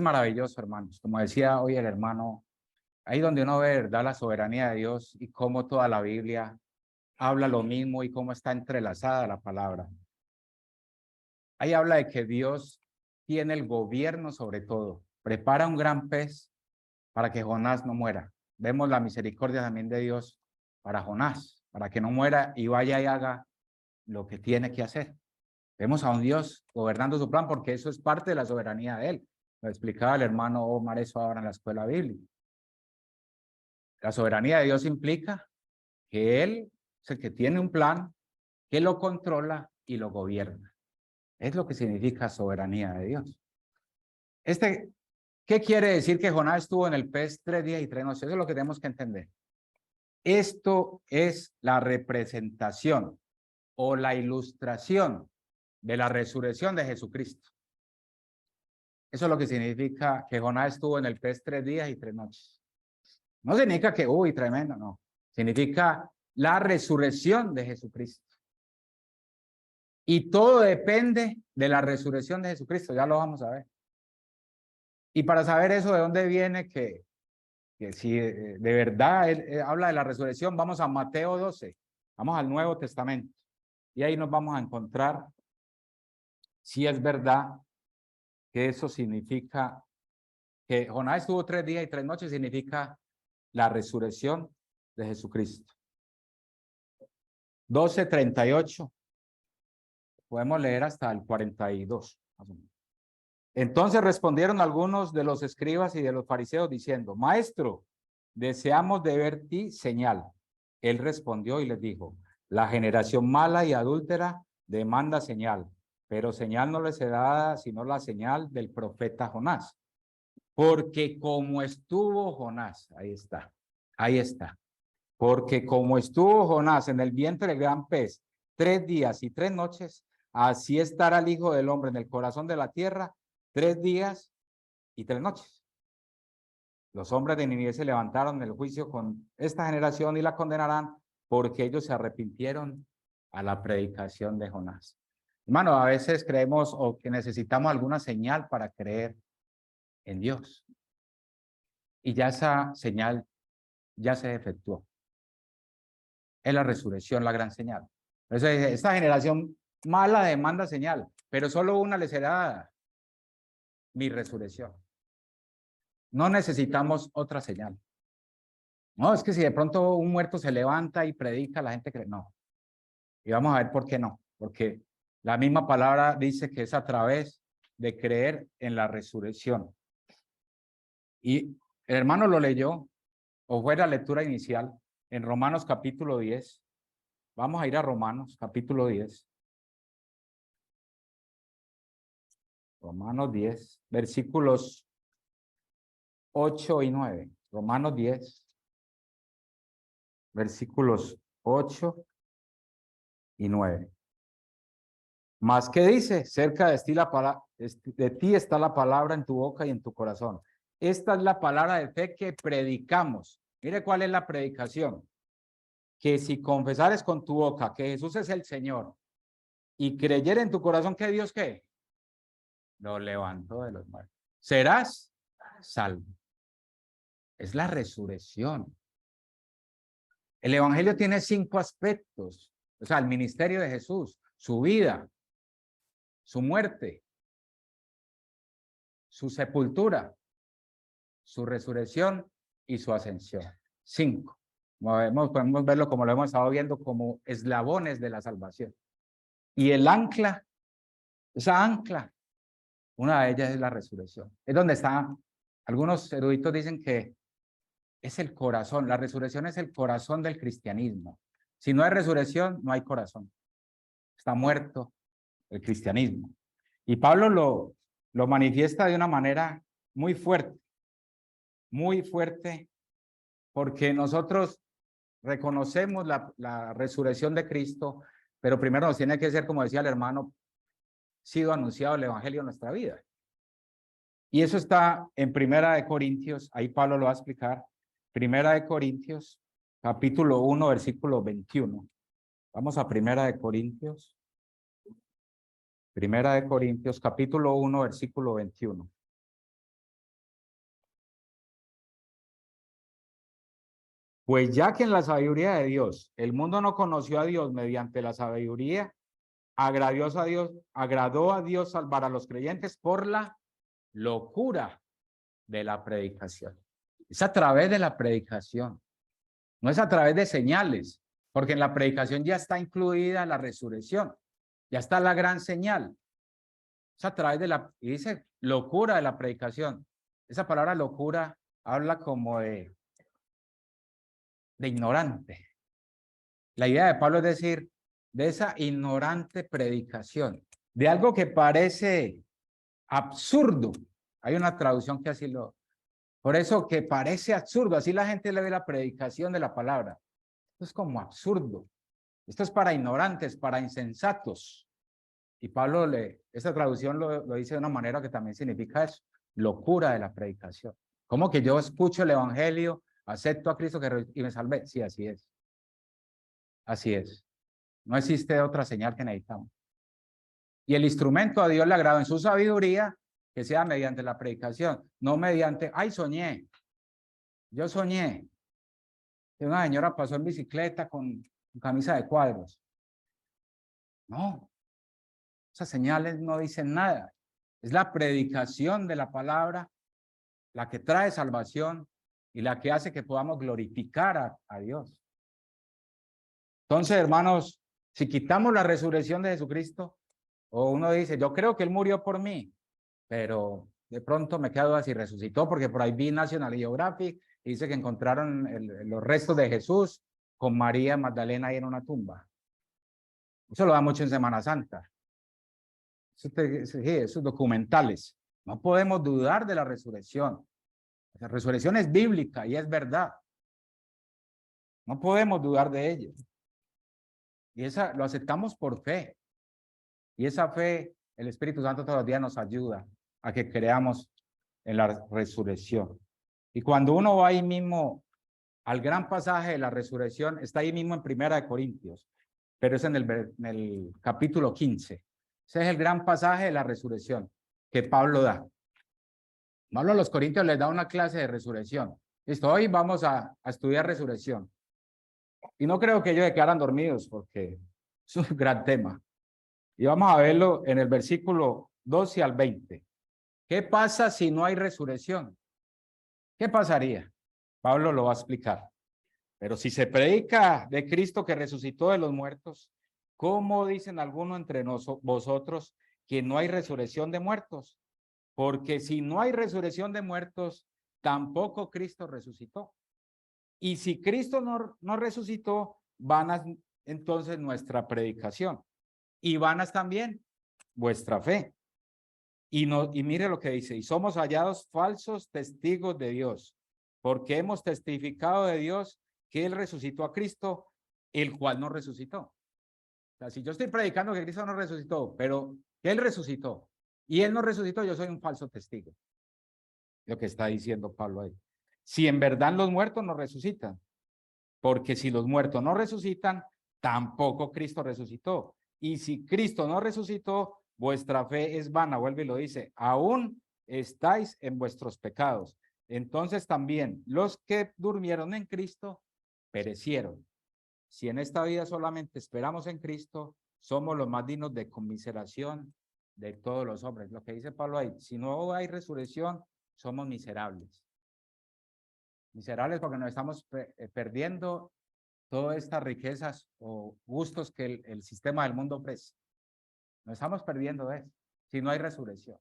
maravilloso, hermanos. Como decía hoy el hermano, ahí donde uno ve, ¿verdad?, la soberanía de Dios y cómo toda la Biblia habla lo mismo y cómo está entrelazada la palabra. Ahí habla de que Dios tiene el gobierno sobre todo. Prepara un gran pez para que Jonás no muera. vemos la misericordia también de Dios para Jonás, para que no muera y vaya y haga lo que tiene que hacer. Vemos a un Dios gobernando su plan porque eso es parte de la soberanía de él. Lo explicaba el hermano Omar eso ahora en la escuela bíblica. La soberanía de Dios implica que él es el que tiene un plan, que lo controla y lo gobierna. Es lo que significa soberanía de Dios. ¿Qué quiere decir que Jonás estuvo en el pez 3 días y 3 noches? Eso es lo que tenemos que entender. Esto es la representación o la ilustración de la resurrección de Jesucristo. Eso es lo que significa que Jonás estuvo en el pez 3 días y 3 noches. No significa que, uy, tremendo, no. Significa la resurrección de Jesucristo. Y todo depende de la resurrección de Jesucristo, ya lo vamos a ver. Y para saber eso, ¿de dónde viene que si de verdad él habla de la resurrección? Vamos a Mateo 12, vamos al Nuevo Testamento. Y ahí nos vamos a encontrar si es verdad que eso significa que Jonás estuvo 3 días y 3 noches, significa la resurrección de Jesucristo. 12:38. Podemos leer hasta el 42. Más o menos. Entonces respondieron algunos de los escribas y de los fariseos diciendo: Maestro, deseamos de ver ti señal. Él respondió y les dijo: la generación mala y adúltera demanda señal, pero señal no les será dada sino la señal del profeta Jonás. Porque como estuvo Jonás, ahí está. Porque como estuvo Jonás en el vientre del gran pez 3 días y 3 noches, así estará el Hijo del Hombre en el corazón de la tierra 3 días y 3 noches. Los hombres de Nínive se levantaron en el juicio con esta generación y la condenarán porque ellos se arrepintieron a la predicación de Jonás. Hermano, a veces creemos o que necesitamos alguna señal para creer en Dios. Y ya esa señal ya se efectuó. Es la resurrección, la gran señal. Entonces, esta generación mala demanda señal, pero solo una le será dada: mi resurrección. No necesitamos otra señal. No, es que si de pronto un muerto se levanta y predica, la gente cree. No. Y vamos a ver por qué no. Porque la misma palabra dice que es a través de creer en la resurrección. Y el hermano lo leyó, o fue la lectura inicial, en Romanos capítulo 10. Vamos a ir a Romanos capítulo 10. Romanos 10, versículos 8 y 9. Romanos 10, versículos 8 y 9. Más que dice, cerca de ti está la palabra en tu boca y en tu corazón. Esta es la palabra de fe que predicamos. Mire cuál es la predicación. Que si confesares con tu boca que Jesús es el Señor y creyer en tu corazón que Dios, ¿qué? Lo levantó de los muertos, serás salvo. Es la resurrección. El evangelio tiene 5 aspectos. O sea, el ministerio de Jesús, su vida, su muerte, su sepultura, su resurrección y su ascensión. 5. Podemos verlo como lo hemos estado viendo, como eslabones de la salvación. Y el ancla, esa ancla, una de ellas es la resurrección. Es donde está, algunos eruditos dicen que es el corazón. La resurrección es el corazón del cristianismo. Si no hay resurrección, no hay corazón. Está muerto el cristianismo. Y Pablo lo manifiesta de una manera muy fuerte, porque nosotros reconocemos la resurrección de Cristo, pero primero nos tiene que ser, como decía el hermano, sido anunciado el evangelio en nuestra vida. Y eso está en Primera de Corintios, ahí Pablo lo va a explicar. Primera de Corintios, capítulo 1, versículo 21. Vamos a Primera de Corintios. Primera de Corintios, capítulo 1, versículo 21. Pues ya que en la sabiduría de Dios, el mundo no conoció a Dios mediante la sabiduría, agradó a Dios salvar a los creyentes por la locura de la predicación. Es a través de la predicación. No es a través de señales, porque en la predicación ya está incluida la resurrección. Ya está la gran señal. Es a través de la, y dice locura de la predicación. Esa palabra locura habla como de ignorante. La idea de Pablo es decir, de esa ignorante predicación, de algo que parece absurdo. Hay una traducción que así lo... Por eso que parece absurdo, así la gente le ve la predicación de la palabra. Esto es como absurdo. Esto es para ignorantes, para insensatos. Y Pablo, esta traducción lo dice de una manera que también significa eso, locura de la predicación. Como que yo escucho el evangelio, acepto a Cristo y me salvé. Sí, así es. Así es. No existe otra señal que necesitamos. Y el instrumento a Dios le agrada en su sabiduría que sea mediante la predicación, no mediante, ay, soñé. Yo soñé que una señora pasó en bicicleta con camisa de cuadros. No, esas señales no dicen nada. Es la predicación de la palabra la que trae salvación y la que hace que podamos glorificar a Dios. Entonces, hermanos, si quitamos la resurrección de Jesucristo, o uno dice, yo creo que Él murió por mí, pero de pronto me quedo así, resucitó, porque por ahí vi National Geographic y dice que encontraron los restos de Jesús con María Magdalena ahí en una tumba. Eso lo da mucho en Semana Santa. Esos documentales. No podemos dudar de la resurrección. La resurrección es bíblica y es verdad. No podemos dudar de ella. Y esa lo aceptamos por fe. Y esa fe, el Espíritu Santo todos los días nos ayuda a que creamos en la resurrección. Y cuando uno va ahí mismo al gran pasaje de la resurrección, está ahí mismo en Primera de Corintios, pero es en el capítulo 15. Ese es el gran pasaje de la resurrección que Pablo da. Pablo a los Corintios les da una clase de resurrección. Listo, hoy vamos a estudiar resurrección. Y no creo que ellos se quedaran dormidos porque es un gran tema. Y vamos a verlo en el versículo 12 al 20. ¿Qué pasa si no hay resurrección? ¿Qué pasaría? Pablo lo va a explicar. Pero si se predica de Cristo que resucitó de los muertos, ¿cómo dicen algunos entre vosotros que no hay resurrección de muertos? Porque si no hay resurrección de muertos, tampoco Cristo resucitó. Y si Cristo no resucitó, vanas entonces nuestra predicación. Y vanas también vuestra fe. Y mire lo que dice, y somos hallados falsos testigos de Dios, porque hemos testificado de Dios que Él resucitó a Cristo, el cual no resucitó. O sea, si yo estoy predicando que Cristo no resucitó, pero que Él resucitó, y Él no resucitó, yo soy un falso testigo. Lo que está diciendo Pablo ahí. Si en verdad los muertos no resucitan, porque si los muertos no resucitan, tampoco Cristo resucitó. Y si Cristo no resucitó, vuestra fe es vana, vuelve y lo dice, aún estáis en vuestros pecados. Entonces también los que durmieron en Cristo perecieron. Si en esta vida solamente esperamos en Cristo, somos los más dignos de conmiseración de todos los hombres. Lo que dice Pablo ahí, si no hay resurrección, somos miserables. Miserables porque nos estamos perdiendo todas estas riquezas o gustos que el sistema del mundo ofrece. Nos estamos perdiendo de eso, si no hay resurrección.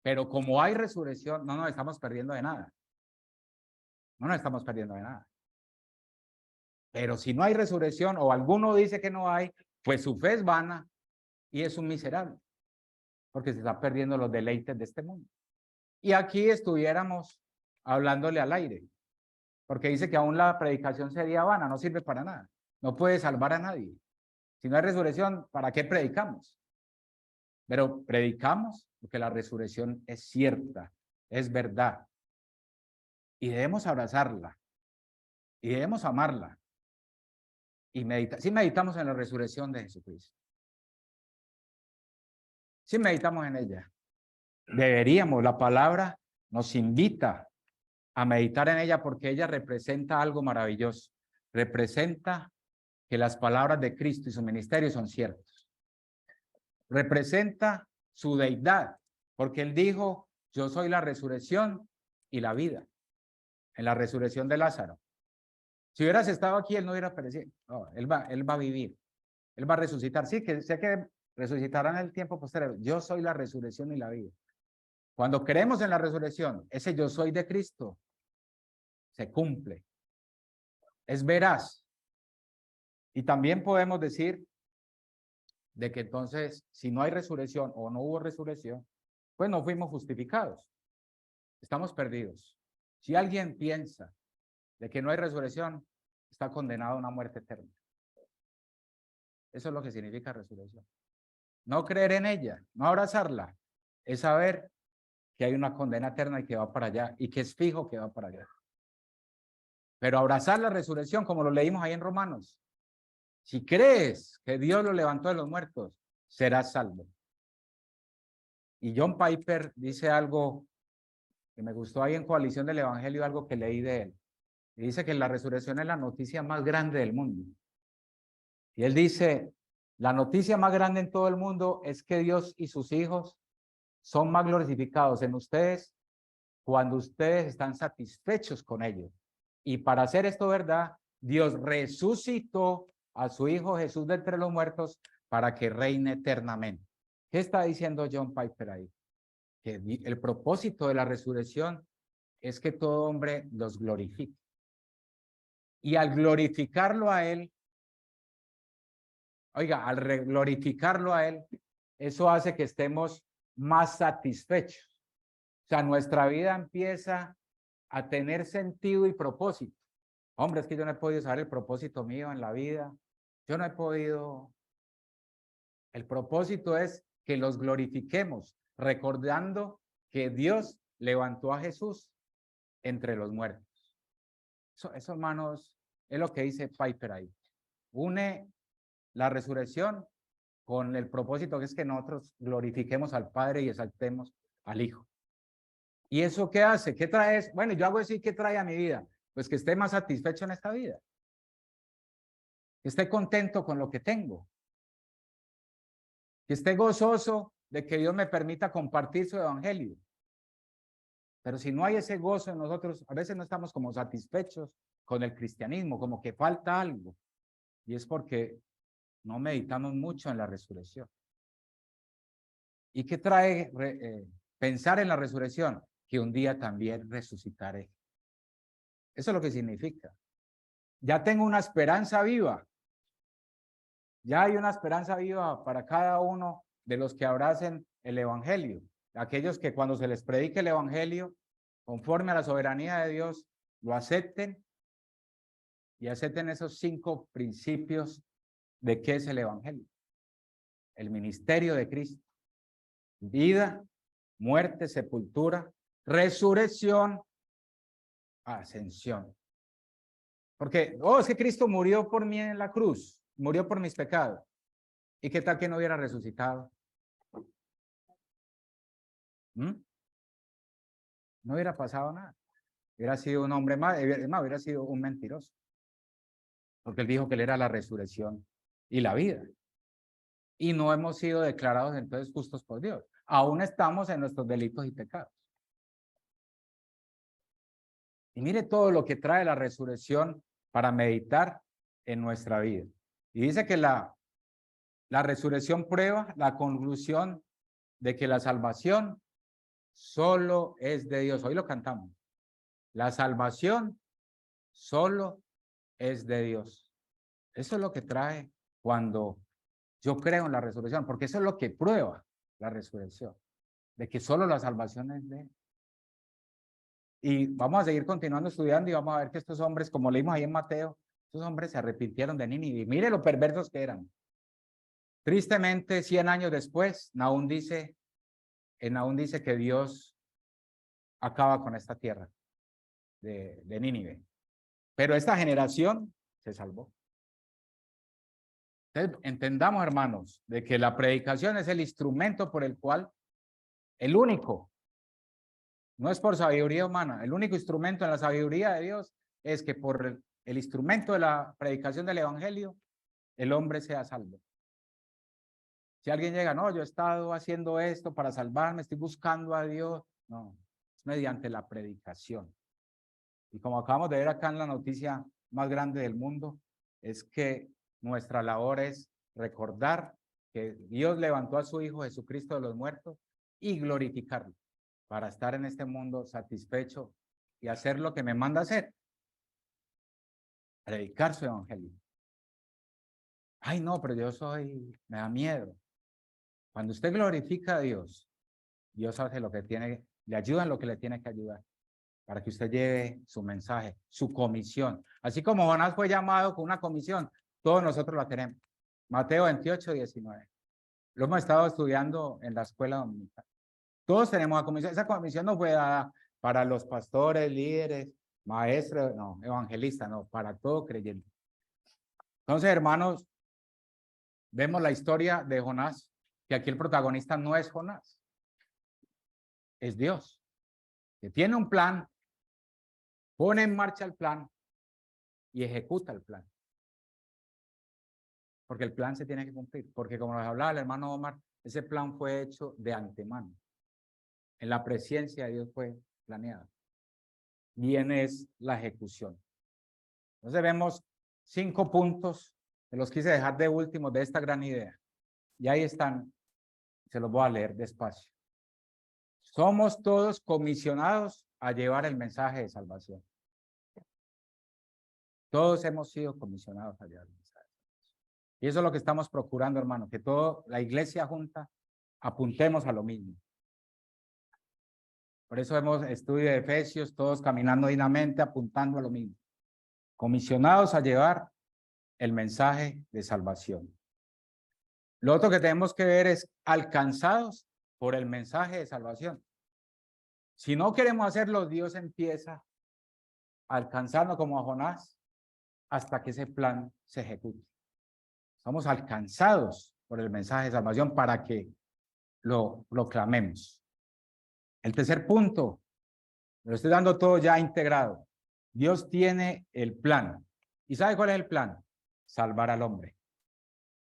Pero como hay resurrección, no nos estamos perdiendo de nada. No nos estamos perdiendo de nada. Pero si no hay resurrección o alguno dice que no hay, pues su fe es vana y es un miserable, porque se está perdiendo los deleites de este mundo. Y aquí estuviéramos hablándole al aire, porque dice que aún la predicación sería vana, no sirve para nada, no puede salvar a nadie. Si no hay resurrección, ¿para qué predicamos? Pero predicamos porque la resurrección es cierta, es verdad. Y debemos abrazarla. Y debemos amarla. Y si meditamos en la resurrección de Jesucristo. Si meditamos en ella. Deberíamos, la palabra nos invita a meditar en ella porque ella representa algo maravilloso. Representa que las palabras de Cristo y su ministerio son ciertos. Representa su deidad, porque Él dijo, yo soy la resurrección y la vida. en la resurrección de Lázaro. Si hubieras estado aquí, él no hubiera perecido. No, él va a vivir. Él va a resucitar. Sí, que sé que resucitará en el tiempo posterior. Yo soy la resurrección y la vida. Cuando creemos en la resurrección, ese yo soy de Cristo se cumple. Es veraz. Y también podemos decir de que entonces, si no hay resurrección o no hubo resurrección, pues no fuimos justificados. Estamos perdidos. Si alguien piensa de que no hay resurrección, está condenado a una muerte eterna. Eso es lo que significa resurrección. No creer en ella, no abrazarla, es saber que hay una condena eterna y que va para allá, y que es fijo que va para allá. Pero abrazar la resurrección, como lo leímos ahí en Romanos, si crees que Dios lo levantó de los muertos, serás salvo. Y John Piper dice algo que me gustó ahí en Coalición del Evangelio, algo que leí de él. Y dice que la resurrección es la noticia más grande del mundo. Y él dice, la noticia más grande en todo el mundo es que Dios y sus hijos son más glorificados en ustedes cuando ustedes están satisfechos con ellos. Y para hacer esto verdad, Dios resucitó a su Hijo Jesús de entre los muertos para que reine eternamente. ¿Qué está diciendo John Piper ahí? Que el propósito de la resurrección es que todo hombre los glorifique. Y al glorificarlo a él, oiga, al glorificarlo a él, eso hace que estemos más satisfechos. O sea, nuestra vida empieza a tener sentido y propósito. Hombre, es que yo no he podido saber el propósito mío en la vida. Yo no he podido. El propósito es que los glorifiquemos, recordando que Dios levantó a Jesús entre los muertos. Eso, hermanos, es lo que dice Piper ahí. Une la resurrección con el propósito que es que nosotros glorifiquemos al Padre y exaltemos al Hijo. ¿Y eso qué hace? ¿Qué trae? Bueno, yo hago eso y ¿qué trae a mi vida? Pues que esté más satisfecho en esta vida. Que esté contento con lo que tengo. Que esté gozoso de que Dios me permita compartir su evangelio. Pero si no hay ese gozo en nosotros, a veces no estamos como satisfechos con el cristianismo, como que falta algo. Y es porque no meditamos mucho en la resurrección. ¿Y qué trae pensar en la resurrección? Que un día también resucitaré. Eso es lo que significa. Ya tengo una esperanza viva. Ya hay una esperanza viva para cada uno de los que abracen el evangelio. Aquellos que cuando se les predique el evangelio, conforme a la soberanía de Dios, lo acepten y acepten esos 5 principios de qué es el evangelio. El ministerio de Cristo. Vida, muerte, sepultura, resurrección, ascensión. Porque, es que Cristo murió por mí en la cruz, murió por mis pecados. ¿Y qué tal que no hubiera resucitado? No hubiera pasado nada. Hubiera sido un hombre más, hubiera sido un mentiroso. Porque él dijo que él era la resurrección y la vida. Y no hemos sido declarados entonces justos por Dios. Aún estamos en nuestros delitos y pecados. Y mire todo lo que trae la resurrección para meditar en nuestra vida. Y dice que la resurrección prueba la conclusión de que la salvación solo es de Dios. Hoy lo cantamos. La salvación solo es de Dios. Eso es lo que trae cuando yo creo en la resurrección, porque eso es lo que prueba la resurrección, de que solo la salvación es de Él. Y vamos a seguir continuando estudiando y vamos a ver que estos hombres, como leímos ahí en Mateo, estos hombres se arrepintieron de Nínive. Mire lo perversos que eran. Tristemente, 100 años después, Nahum dice que Dios acaba con esta tierra de Nínive. Pero esta generación se salvó. Entonces, entendamos, hermanos, de que la predicación es el instrumento por el cual, el único, no es por sabiduría humana, el único instrumento en la sabiduría de Dios es que por el instrumento de la predicación del evangelio, el hombre sea salvo. Si alguien llega, no, yo he estado haciendo esto para salvarme, estoy buscando a Dios. No, es mediante la predicación. Y como acabamos de ver acá en la noticia más grande del mundo, es que nuestra labor es recordar que Dios levantó a su Hijo Jesucristo de los muertos y glorificarlo para estar en este mundo satisfecho y hacer lo que me manda hacer, predicar su evangelio. Ay, no, pero me da miedo. Cuando usted glorifica a Dios, Dios hace lo que tiene, le ayuda en lo que le tiene que ayudar para que usted lleve su mensaje, su comisión. Así como Jonás fue llamado con una comisión, todos nosotros la tenemos. Mateo 28, 19. Lo hemos estado estudiando en la escuela dominical. Todos tenemos la comisión. Esa comisión no fue dada para los pastores, líderes, maestros, no, evangelistas, no, para todo creyente. Entonces, hermanos, vemos la historia de Jonás, que aquí el protagonista no es Jonás, es Dios, que tiene un plan, pone en marcha el plan y ejecuta el plan. Porque el plan se tiene que cumplir, porque como nos hablaba el hermano Omar, ese plan fue hecho de antemano. En la presencia de Dios fue planeado. Bien es la ejecución. Entonces vemos 5 puntos, que los quise dejar de último de esta gran idea. Y ahí están, se los voy a leer despacio. Somos todos comisionados a llevar el mensaje de salvación. Todos hemos sido comisionados a llevar el mensaje. Y eso es lo que estamos procurando, hermano, que toda la iglesia junta apuntemos a lo mismo. Por eso hemos estudio de Efesios, todos caminando dignamente, apuntando a lo mismo. Comisionados a llevar el mensaje de salvación. Lo otro que tenemos que ver es alcanzados por el mensaje de salvación. Si no queremos hacerlo, Dios empieza alcanzando como a Jonás hasta que ese plan se ejecute. Somos alcanzados por el mensaje de salvación para que lo proclamemos. El tercer punto, lo estoy dando todo ya integrado. Dios tiene el plan. ¿Y sabe cuál es el plan? Salvar al hombre.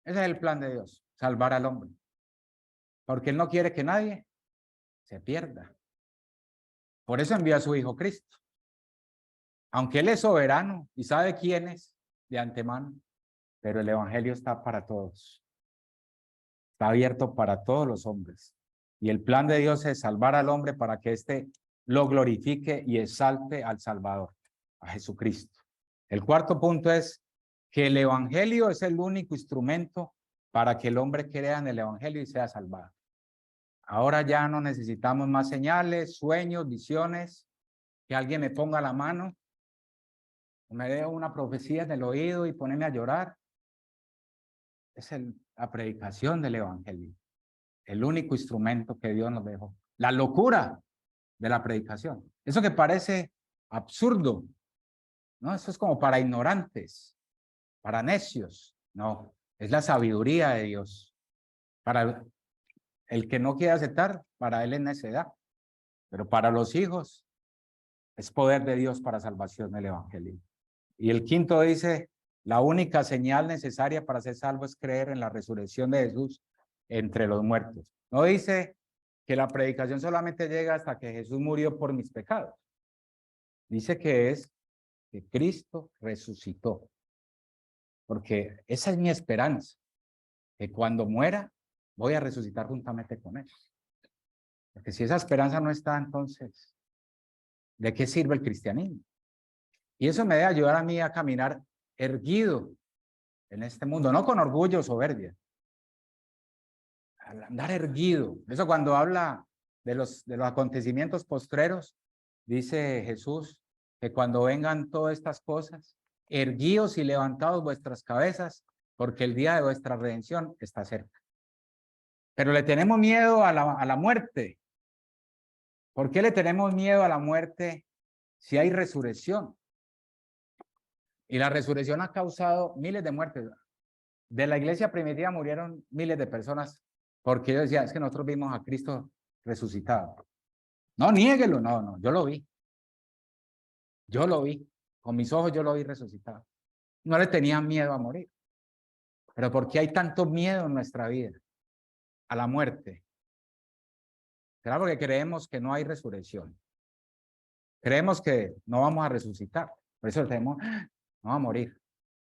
Ese es el plan de Dios, salvar al hombre. Porque Él no quiere que nadie se pierda. Por eso envió a su Hijo Cristo. Aunque Él es soberano y sabe quién es de antemano, pero el Evangelio está para todos. Está abierto para todos los hombres. Y el plan de Dios es salvar al hombre para que éste lo glorifique y exalte al Salvador, a Jesucristo. El cuarto punto es que el Evangelio es el único instrumento para que el hombre crea en el Evangelio y sea salvado. Ahora ya no necesitamos más señales, sueños, visiones, que alguien me ponga la mano, me dé una profecía en el oído y ponerme a llorar. Es la predicación del Evangelio, el único instrumento que Dios nos dejó. La locura de la predicación. Eso que parece absurdo, ¿no? Eso es como para ignorantes, para necios. No, es la sabiduría de Dios. Para el que no quiere aceptar, para él es necedad. Pero para los hijos, es poder de Dios para salvación del Evangelio. Y el quinto dice, la única señal necesaria para ser salvo es creer en la resurrección de Jesús entre los muertos. No dice que la predicación solamente llega hasta que Jesús murió por mis pecados. Dice que es que Cristo resucitó. Porque esa es mi esperanza, que cuando muera voy a resucitar juntamente con Él. Porque si esa esperanza no está, entonces, ¿de qué sirve el cristianismo? Y eso me debe ayudar a mí a caminar erguido en este mundo, no con orgullo o soberbia. Al andar erguido. Eso cuando habla de los acontecimientos postreros, dice Jesús que cuando vengan todas estas cosas, erguíos y levantados vuestras cabezas, porque el día de vuestra redención está cerca. Pero le tenemos miedo a la muerte. ¿Por qué le tenemos miedo a la muerte si hay resurrección? Y la resurrección ha causado miles de muertes. De la iglesia primitiva murieron miles de personas porque ellos decían, es que nosotros vimos a Cristo resucitado. No, niéguelo, no, yo lo vi. Yo lo vi. Con mis ojos yo lo vi resucitado. No le tenían miedo a morir. Pero ¿por qué hay tanto miedo en nuestra vida a la muerte? ¿Será porque creemos que no hay resurrección? Creemos que no vamos a resucitar. Por eso tenemos, no va a morir.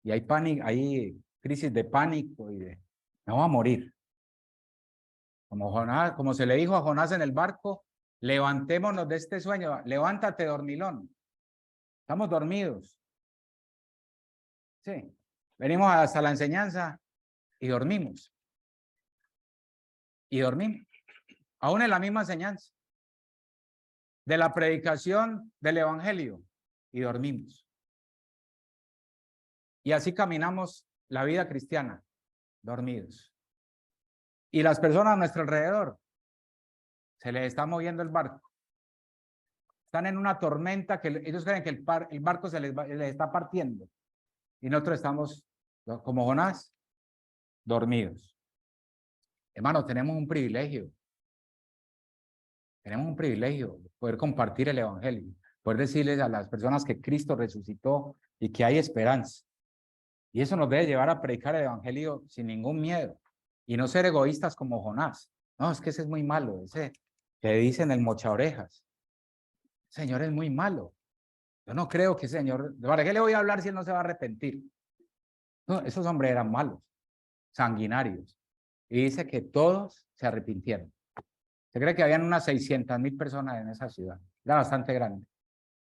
Y hay pánico, hay crisis de pánico y de, no va a morir. Como Jonás, como se le dijo a Jonás en el barco, levantémonos de este sueño, levántate, dormilón. Estamos dormidos. Sí, venimos hasta la enseñanza y dormimos. Y dormimos. Aún en la misma enseñanza. De la predicación del evangelio. Y dormimos. Y así caminamos la vida cristiana, dormidos. Y las personas a nuestro alrededor, se les está moviendo el barco. Están en una tormenta que ellos creen que el barco les está partiendo. Y nosotros estamos, como Jonás, dormidos. Hermanos, tenemos un privilegio. Tenemos un privilegio, poder compartir el evangelio, poder decirles a las personas que Cristo resucitó y que hay esperanza. Y eso nos debe llevar a predicar el evangelio sin ningún miedo y no ser egoístas como Jonás. No, es que ese es muy malo, ese que dicen el mocha orejas. Señor es muy malo. Yo no creo que Señor, ¿para qué le voy a hablar si él no se va a arrepentir? No, esos hombres eran malos, sanguinarios. Y dice que todos se arrepintieron. Se cree que habían unas 600,000 personas en esa ciudad. Era bastante grande.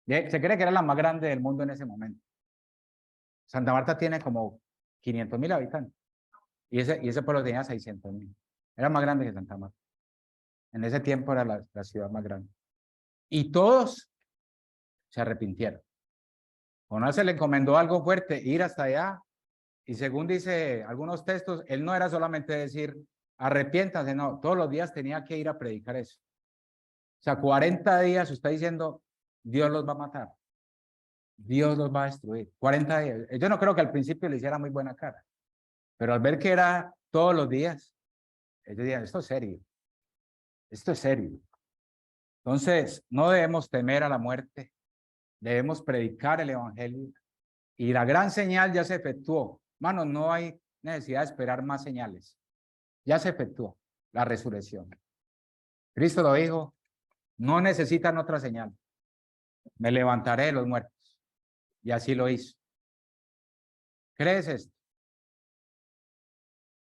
Se cree que era la más grande del mundo en ese momento. Santa Marta tiene como 500,000 habitantes. Y ese pueblo tenía 600,000. Era más grande que Santa Marta. En ese tiempo era la ciudad más grande. Y todos se arrepintieron. Jonás se le encomendó algo fuerte, ir hasta allá. Y según dice algunos textos, él no era solamente decir, arrepiéntanse, no, todos los días tenía que ir a predicar eso. O sea, 40 días está diciendo, Dios los va a matar. Dios los va a destruir. 40 días. Yo no creo que al principio le hiciera muy buena cara. Pero al ver que era todos los días, ellos decían, esto es serio. Esto es serio. Entonces, no debemos temer a la muerte. Debemos predicar el evangelio. Y la gran señal ya se efectuó. Hermanos, no hay necesidad de esperar más señales. Ya se efectuó la resurrección. Cristo lo dijo, no necesitan otra señal. Me levantaré de los muertos. Y así lo hizo. ¿Crees esto?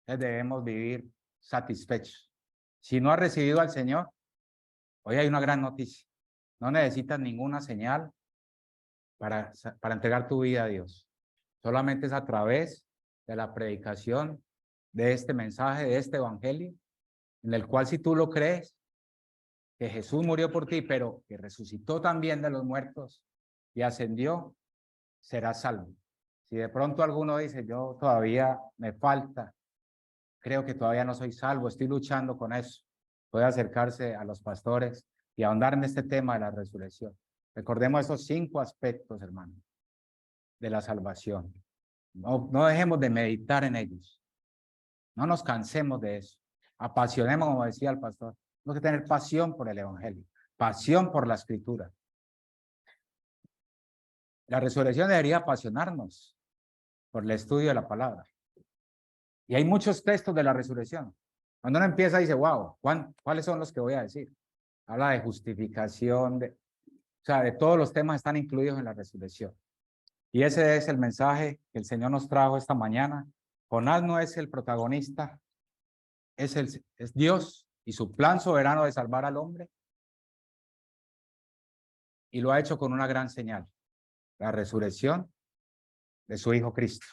Entonces debemos vivir satisfechos. Si no has recibido al Señor, hoy hay una gran noticia. No necesitas ninguna señal para entregar tu vida a Dios. Solamente es a través de la predicación de este mensaje, de este evangelio, en el cual si tú lo crees, que Jesús murió por ti, pero que resucitó también de los muertos y ascendió, serás salvo. Si de pronto alguno dice, yo todavía me falta, creo que todavía no soy salvo, estoy luchando con eso, puede acercarse a los pastores y ahondar en este tema de la resurrección. Recordemos esos 5 aspectos, hermano, de la salvación. No dejemos de meditar en ellos. No nos cansemos de eso. Apasionemos, como decía el pastor. Tenemos que tener pasión por el evangelio, pasión por la escritura. La resurrección debería apasionarnos por el estudio de la palabra. Y hay muchos textos de la resurrección. Cuando uno empieza dice, wow, ¿cuáles son los que voy a decir? Habla de justificación, o sea, de todos los temas están incluidos en la resurrección. Y ese es el mensaje que el Señor nos trajo esta mañana. Jonás no es el protagonista, es Dios y su plan soberano de salvar al hombre. Y lo ha hecho con una gran señal, la resurrección de su Hijo Cristo.